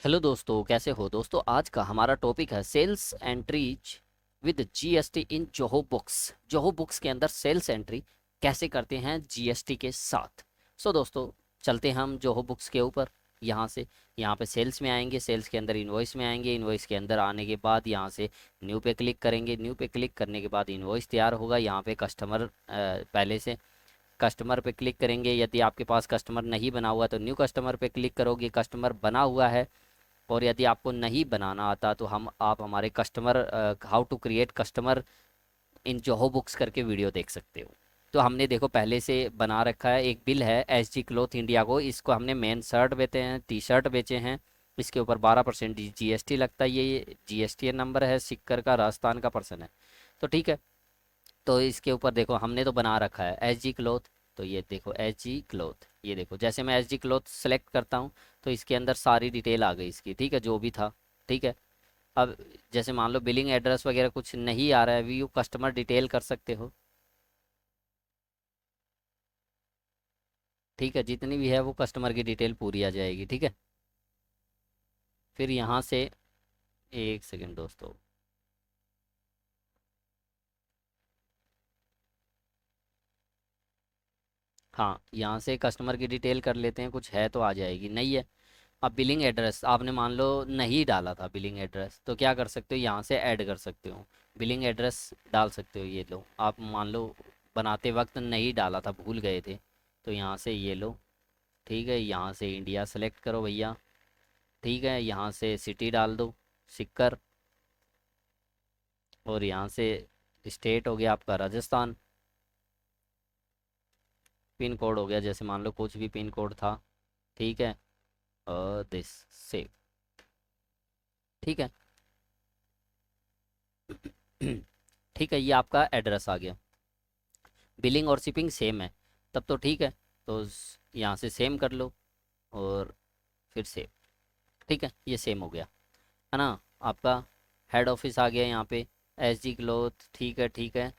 Hello दोस्तों, कैसे हो दोस्तों। आज का हमारा टॉपिक है sales entries with GST in Zoho Books. Zoho Books के अंदर सेल्स एंट्री कैसे करते हैं जीएसटी के साथ। दोस्तों, चलते हैं हम जोहो बुक्स के ऊपर। यहाँ पे सेल्स में आएंगे, सेल्स के अंदर इनवॉइस में आएंगे, इनवॉइस के अंदर आने के बाद यहाँ से न्यू पे क्लिक करेंगे। न्यू पे क्लिक करने के बाद इनवॉइस तैयार होगा। यहाँ पे कस्टमर पहले से कस्टमर पे क्लिक करेंगे। यदि आपके पास कस्टमर नहीं बना हुआ तो न्यू कस्टमर पे क्लिक करोगे। कस्टमर बना हुआ है और यदि आपको नहीं बनाना आता तो हम आप हमारे customer how to create customer in Zoho Books करके वीडियो देख सकते हो। तो हमने देखो पहले से बना रखा है। एक बिल है एस जी क्लॉथ इंडिया को, इसको हमने मेन शर्ट बेचे हैं, टी शर्ट बेचे हैं। इसके ऊपर 12% जीएसटी लगता है। ये जीएसटी नंबर है, सिक्कर का, राजस्थान का पर्सन है। तो ठीक है, तो इसके ऊपर देखो हमने तो बना रखा है एच जी क्लोथ। तो ये देखो एच जी क्लोथ, ये देखो जैसे मैं एच जी क्लोथ सेलेक्ट करता हूँ तो इसके अंदर सारी डिटेल आ गई इसकी। ठीक है, जो भी था। ठीक है, अब जैसे मान लो बिलिंग एड्रेस वगैरह कुछ नहीं आ रहा है, व्यू कस्टमर डिटेल कर सकते हो। ठीक है, जितनी भी है वो कस्टमर की डिटेल पूरी आ जाएगी। ठीक है, फिर यहाँ से एक सेकेंड दोस्तों। हाँ, यहाँ से कस्टमर की डिटेल कर लेते हैं, कुछ है तो आ जाएगी, नहीं है। अब बिलिंग एड्रेस आपने मान लो नहीं डाला था बिलिंग एड्रेस, तो क्या कर सकते हो, यहाँ से ऐड कर सकते हो। बिलिंग एड्रेस डाल सकते हो। ये लो, आप मान लो बनाते वक्त नहीं डाला था, भूल गए थे, तो यहाँ से ये लो। ठीक है, यहाँ से इंडिया सेलेक्ट करो भैया। ठीक है, यहाँ से सिटी डाल दो, सिक्कर। और यहाँ से स्टेट हो गया आपका राजस्थान। पिन कोड हो गया, जैसे मान लो कुछ भी पिन कोड था। ठीक है, और दिस सेव। ठीक है। ठीक है, ये आपका एड्रेस आ गया। बिलिंग और शिपिंग सेम है, तब तो ठीक है। तो यहाँ से सेम कर लो और फिर सेव। ठीक है, ये सेम हो गया, है ना। आपका हेड ऑफिस आ गया यहाँ पे, एस जी क्लोथ। ठीक है, ठीक है।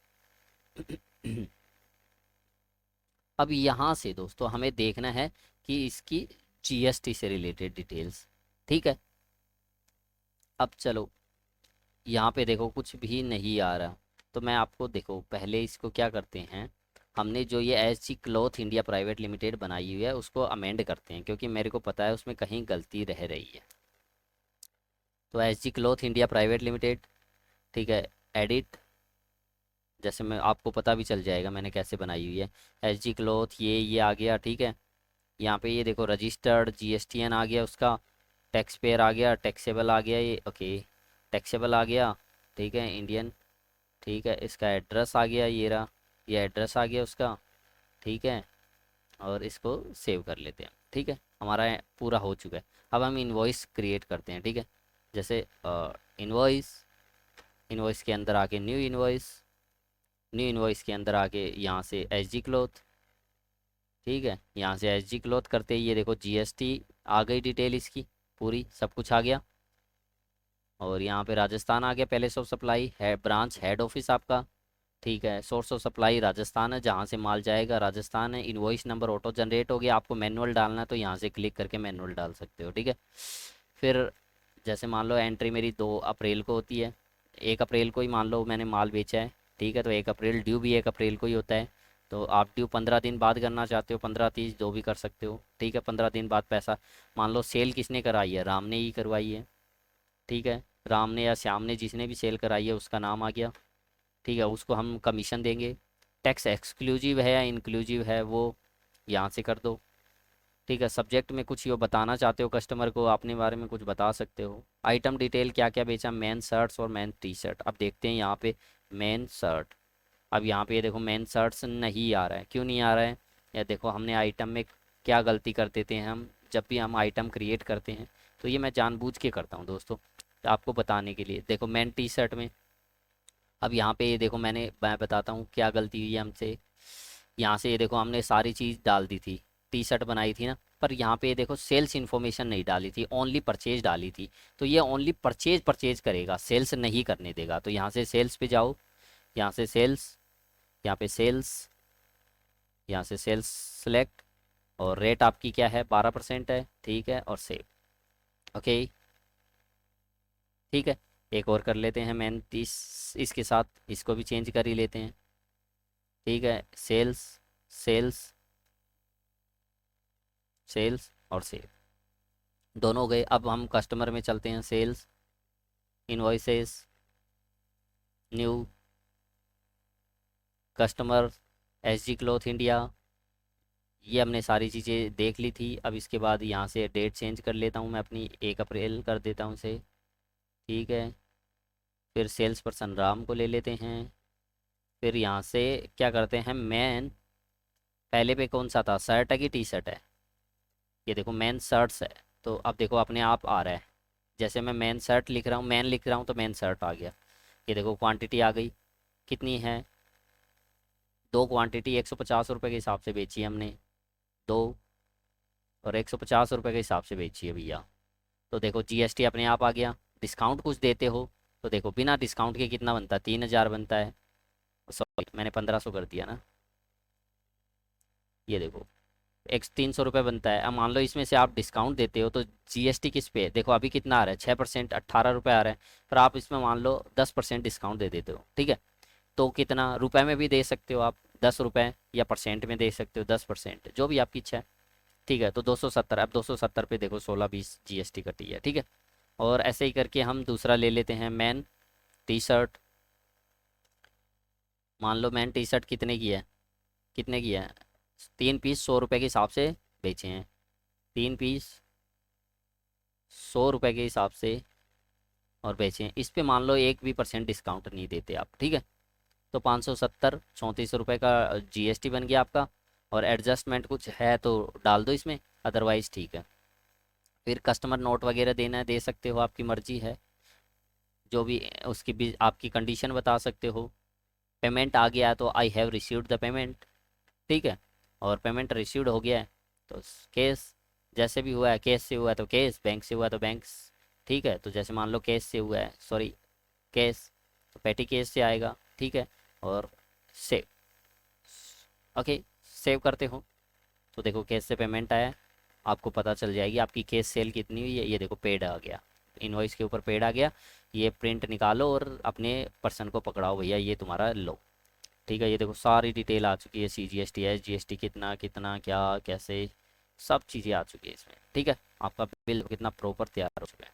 अब यहाँ से दोस्तों हमें देखना है कि इसकी जीएसटी से रिलेटेड डिटेल्स। ठीक है, अब चलो यहाँ पे देखो कुछ भी नहीं आ रहा। तो मैं आपको देखो पहले इसको क्या करते हैं, हमने जो ये S G cloth India private limited बनाई हुई है उसको अमेंड करते हैं, क्योंकि मेरे को पता है उसमें कहीं गलती रह रही है। तो S G cloth India private limited. ठीक है, एडिट। जैसे मैं आपको पता भी चल जाएगा मैंने कैसे बनाई हुई है। एस जी क्लॉथ ये आ गया। ठीक है, यहाँ पे ये देखो रजिस्टर्ड जीएसटीएन आ गया उसका। टैक्स पेयर आ गया, टैक्सेबल आ गया ये, ओके। टैक्सेबल आ गया। ठीक है, इंडियन। ठीक है, इसका एड्रेस आ गया, ये रहा। ये एड्रेस आ गया उसका। ठीक है, और इसको सेव कर लेते हैं। ठीक है, हमारा पूरा हो चुका है। अब हम इनवॉइस क्रिएट करते हैं। ठीक है, जैसे इनवॉइस, इनवॉइस के अंदर आके न्यू इनवॉइस, न्यू इनवॉइस के अंदर आके यहाँ से एच जी क्लोथ। ठीक है, यहाँ से एच जी क्लोथ करते ही ये देखो जीएसटी आ गई, डिटेल इसकी पूरी, सब कुछ आ गया। और यहाँ पे राजस्थान आ गया, पहले ऑफ सप्लाई है, ब्रांच हेड ऑफिस आपका। ठीक है, सोर्स ऑफ सप्लाई राजस्थान है, जहाँ से माल जाएगा राजस्थान है। इनवॉइस नंबर ऑटो जनरेट हो गया, आपको मैनुअल डालना है तो यहाँ से क्लिक करके मैनुअल डाल सकते हो। ठीक है, फिर जैसे मान लो एंट्री मेरी 2 अप्रैल को होती है, 1 अप्रैल को ही मान लो मैंने माल बेचा है। ठीक है, तो 1 अप्रैल ड्यू भी 1 अप्रैल को ही होता है। तो आप ड्यू 15 दिन बाद करना चाहते हो, 15 30 जो भी कर सकते हो। ठीक है, 15 दिन बाद पैसा, मान लो सेल किसने कराई है, राम ने ही करवाई है। ठीक है, राम ने या श्याम ने, जिसने भी सेल कराई है उसका नाम आ गया। ठीक है, उसको हम कमीशन देंगे। टैक्स एक्सक्लूसिव है या इंक्लूसिव है वो यहाँ से कर दो। ठीक है, सब्जेक्ट में कुछ यो बताना चाहते हो कस्टमर को, अपने बारे में कुछ बता सकते हो। आइटम डिटेल क्या क्या बेचा, मेन शर्ट्स और मेन टी शर्ट। अब देखते हैं यहाँ पे मेन शर्ट। अब यहाँ पे ये देखो मेन शर्ट्स नहीं आ रहा है, क्यों नहीं आ रहा है। या देखो हमने आइटम में क्या गलती कर देते हैं हम, जब भी हम आइटम क्रिएट करते हैं। तो ये मैं जानबूझ के करता हूँ दोस्तों, आपको बताने के लिए। देखो मेन टी शर्ट में, अब यहाँ पे ये देखो मैं बताता हूँ क्या गलती हुई है हमसे। यहाँ से ये देखो हमने सारी चीज़ डाल दी थी, टी शर्ट बनाई थी ना, पर यहाँ पे ये देखो सेल्स इन्फॉर्मेशन नहीं डाली थी, ओनली परचेज डाली थी। तो ये ओनली परचेज परचेज करेगा, सेल्स नहीं करने देगा। तो यहाँ से सेल्स पे जाओ, यहाँ से सेल्स, यहाँ पे सेल्स, यहाँ से सेल्स सेलेक्ट। और रेट आपकी क्या है, 12% है। ठीक है, और सेव। ओके, ठीक है, एक और कर लेते हैं मैन 30, इसके साथ इसको भी चेंज कर ही लेते हैं। ठीक है, सेल्स, सेल्स, सेल्स और सेल दोनों हो गए। अब हम कस्टमर में चलते हैं, sales, invoices, new customer, SG cloth India. ये हमने सारी चीज़ें देख ली थी। अब इसके बाद यहाँ से डेट चेंज कर लेता हूँ मैं अपनी, 1 अप्रैल कर देता हूँ इसे। ठीक है, फिर सेल्स पर्सन राम को ले लेते हैं। फिर यहाँ से क्या करते हैं, मैन पहले पे कौन सा था, शर्ट है कि टी शर्ट है? ये देखो मैन शर्ट्स है, तो अब देखो अपने आप आ रहा है। जैसे मैं मैन शर्ट लिख रहा हूँ, मैन लिख रहा हूँ तो मैन शर्ट आ गया। ये देखो क्वांटिटी आ गई, कितनी है, 2 क्वांटिटी 150 रुपये के हिसाब से बेची है हमने, 2, और 150 रुपये के हिसाब से बेची है भैया। तो देखो जीएसटी अपने आप आ गया। डिस्काउंट कुछ देते हो तो देखो बिना डिस्काउंट के कितना बनता है, 3,000 बनता है। सॉरी मैंने 1,500 कर दिया ना। ये देखो 300 रुपये बनता है। अब मान लो इसमें से आप डिस्काउंट देते हो तो जीएसटी किस पे है, देखो अभी कितना आ रहा है, 6%, 18 रुपये आ रहा है। पर आप इसमें मान लो 10% डिस्काउंट दे देते हो, ठीक है, तो कितना रुपए में भी दे सकते हो आप, 10 रुपये, या परसेंट में दे सकते हो, 10%, जो भी आपकी इच्छा है। ठीक है, तो 270, अब 270 पे देखो 16-20 जीएसटी कटी है। ठीक है, और ऐसे ही करके हम दूसरा ले लेते हैं, मैन टी शर्ट। मान लो मैन टी शर्ट कितने की है, कितने की है, 3 पीस 100 रुपये के हिसाब से बेचे हैं, 3 पीस 100 रुपये के हिसाब से और बेचे हैं। इस पे मान लो 1 भी % डिस्काउंट नहीं देते आप। ठीक है, तो 570, 34 रुपये का जीएसटी बन गया आपका। और एडजस्टमेंट कुछ है तो डाल दो इसमें, अदरवाइज़ ठीक है। फिर कस्टमर नोट वगैरह देना है, दे सकते हो, आपकी मर्जी है, जो भी उसकी भी आपकी कंडीशन बता सकते हो। पेमेंट आ गया है तो I have received the payment. ठीक है, और पेमेंट रिसीव्ड हो गया है तो केस, जैसे भी हुआ है, केस से हुआ है तो केस, बैंक से हुआ है तो बैंक। ठीक है, तो जैसे मान लो केस से हुआ है, सॉरी केस, तो पेटी केस से आएगा। ठीक है, और सेव, ओके, सेव करते हो तो देखो केस से पेमेंट आया है, आपको पता चल जाएगी आपकी केस सेल कितनी हुई है। ये देखो पेड आ गया, इनवॉइस के ऊपर पेड आ गया। ये प्रिंट निकालो और अपने पर्सन को पकड़ाओ, भैया ये तुम्हारा लो। ठीक है, ये देखो सारी डिटेल आ चुकी है, CGST है, GST कितना कितना क्या कैसे, सब चीज़ें आ चुकी है इसमें। ठीक है, आपका बिल कितना प्रॉपर तैयार हो चुका है।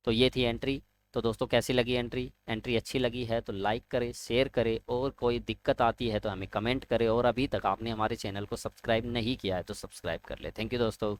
तो ये थी एंट्री। तो दोस्तों कैसी लगी एंट्री, एंट्री अच्छी लगी है तो लाइक करें, शेयर करें, और कोई दिक्कत आती है तो हमें कमेंट करें, और अभी तक आपने हमारे चैनल को सब्सक्राइब नहीं किया है तो सब्सक्राइब कर ले। थैंक यू दोस्तों।